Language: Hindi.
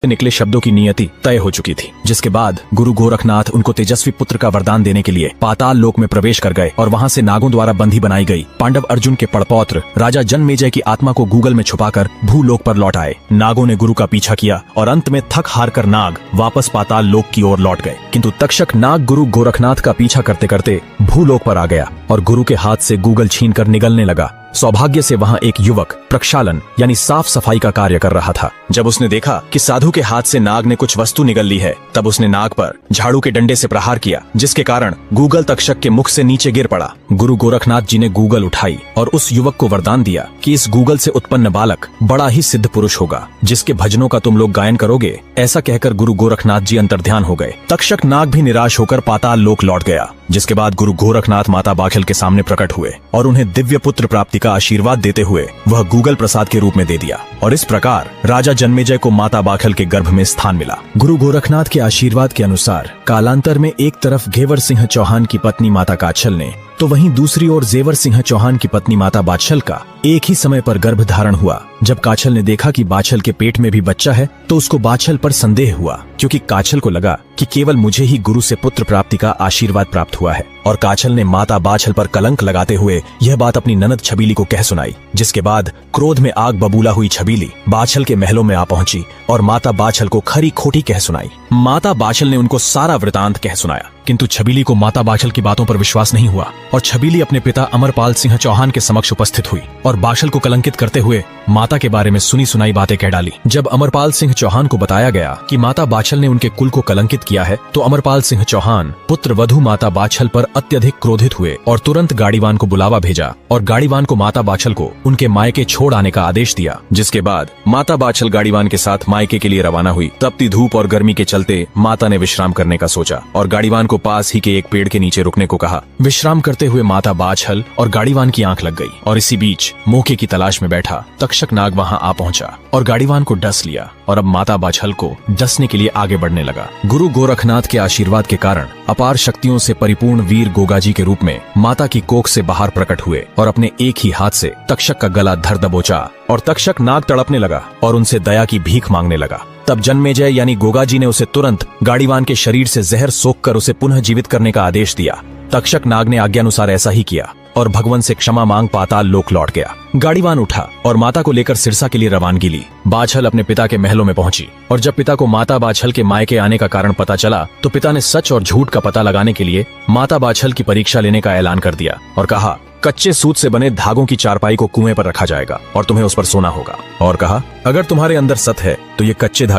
निकले शब्दों की नियति तय हो चुकी थी। जिसके बाद गुरु गोरखनाथ उनको तेजस्वी पुत्र का वरदान देने के लिए पाताल लोक में प्रवेश कर गए और वहां से नागों द्वारा बंदी बनाई गई पांडव अर्जुन के पड़पौत्र राजा जन्मेजय की आत्मा को गूगल में छुपाकर भूलोक पर लौट आए। नागों ने गुरु का पीछा किया और अंत में थक हार कर नाग वापस पाताल लोक की ओर लौट गए। किंतु तक्षक नाग गुरु गोरखनाथ का पीछा करते करते भूलोक पर आ गया और गुरु के हाथ से गूगल छीनकर निगलने लगा। सौभाग्य से वहां एक युवक प्रक्षालन यानी साफ सफाई का कार्य कर रहा था। जब उसने देखा कि साधु के हाथ से नाग ने कुछ वस्तु निगल ली है, तब उसने नाग पर झाड़ू के डंडे से प्रहार किया, जिसके कारण गूगल तक्षक के मुख से नीचे गिर पड़ा। गुरु गोरखनाथ जी ने गूगल उठाई और उस युवक को वरदान दिया कि इस गूगल से उत्पन्न बालक बड़ा ही सिद्ध पुरुष होगा, जिसके भजनों का तुम लोग गायन करोगे। ऐसा कहकर गुरु गोरखनाथ जी अंतर्ध्यान हो गए। तक्षक नाग भी निराश होकर पाताल लोक लौट गया। जिसके बाद गुरु गोरखनाथ माता बाखल के सामने प्रकट हुए और उन्हें दिव्य पुत्र प्राप्ति का आशीर्वाद देते हुए वह गूगल प्रसाद के रूप में दे दिया और इस प्रकार राजा जन्मेजय को माता बाखल के गर्भ में स्थान मिला। गुरु गोरखनाथ के आशीर्वाद के अनुसार कालांतर में एक तरफ घेवर सिंह चौहान की पत्नी माता काछल ने तो वहीं दूसरी ओर जेवर सिंह चौहान की पत्नी माता बाछल का एक ही समय पर गर्भ धारण हुआ। जब काछल ने देखा कि बाछल के पेट में भी बच्चा है तो उसको बाछल पर संदेह हुआ, क्योंकि काछल को लगा कि केवल मुझे ही गुरु से पुत्र प्राप्ति का आशीर्वाद प्राप्त हुआ है। और काछल ने माता बाछल पर कलंक लगाते हुए यह बात अपनी ननद छबीली को कह सुनाई। जिसके बाद क्रोध में आग बबूला हुई छबीली बाछल के महलों में आ पहुंची और माता बाछल को खरी खोटी कह सुनाई। माता बाछल ने उनको सारा वृतांत कह सुनाया, किंतु छबीली को माता बाछल की बातों पर विश्वास नहीं हुआ और छबीली अपने पिता अमरपाल सिंह चौहान के समक्ष उपस्थित हुई और बाछल को कलंकित करते हुए माता के बारे में सुनी सुनाई बातें कह डाली। जब अमरपाल सिंह चौहान को बताया गया कि माता बाछल ने उनके कुल को कलंकित किया है, तो अमरपाल सिंह चौहान पुत्र वधू माता बाछल पर अत्यधिक क्रोधित हुए और तुरंत गाड़ीवान को बुलावा भेजा और गाड़ीवान को माता बाछल को उनके मायके छोड़ आने का आदेश दिया। जिसके बाद माता बाछल गाड़ीवान के साथ मायके के लिए रवाना हुई। तपती धूप और गर्मी के चलते माता ने विश्राम करने का सोचा और गाड़ीवान को पास ही के एक पेड़ के नीचे रुकने को कहा। विश्राम करते हुए माता बाछल और गाड़ीवान की आंख लग गई और इसी बीच मौके की तलाश में बैठा तक्षक नाग वहां आ पहुंचा और गाड़ीवान को डस लिया और अब माता बाछल को डसने के लिए आगे बढ़ने लगा। गुरु गोरखनाथ के आशीर्वाद के कारण अपार शक्तियों से परिपूर्ण वीर गोगाजी के रूप में माता की कोख से बाहर प्रकट हुए और अपने एक ही हाथ से तक्षक का गला धर दबोचा और तक्षक नाग तड़पने लगा और उनसे दया की भीख मांगने लगा। तब जन्मेजय यानी गोगाजी ने उसे तुरंत गाड़ीवान के शरीर से जहर सोखकर उसे पुनः जीवित करने का आदेश दिया। तक्षक नाग ने आज्ञानुसार ऐसा ही किया और भगवान से क्षमा मांग पाताल लोक लौट गया। गाड़ीवान उठा और माता को लेकर सिरसा के लिए रवानगी ली। बाछल अपने पिता के महलों में पहुंची और जब पिता को माता बाछल के मायके आने का कारण पता चला तो पिता ने सच और झूठ का पता लगाने के लिए माता बाछल की परीक्षा लेने का ऐलान कर दिया और कहा, कच्चे सूत से बने धागों की चारपाई को कुएं पर रखा जाएगा और तुम्हें उस पर सोना होगा। और कहा, अगर तुम्हारे अंदर सत है तो ये कच्चे धागे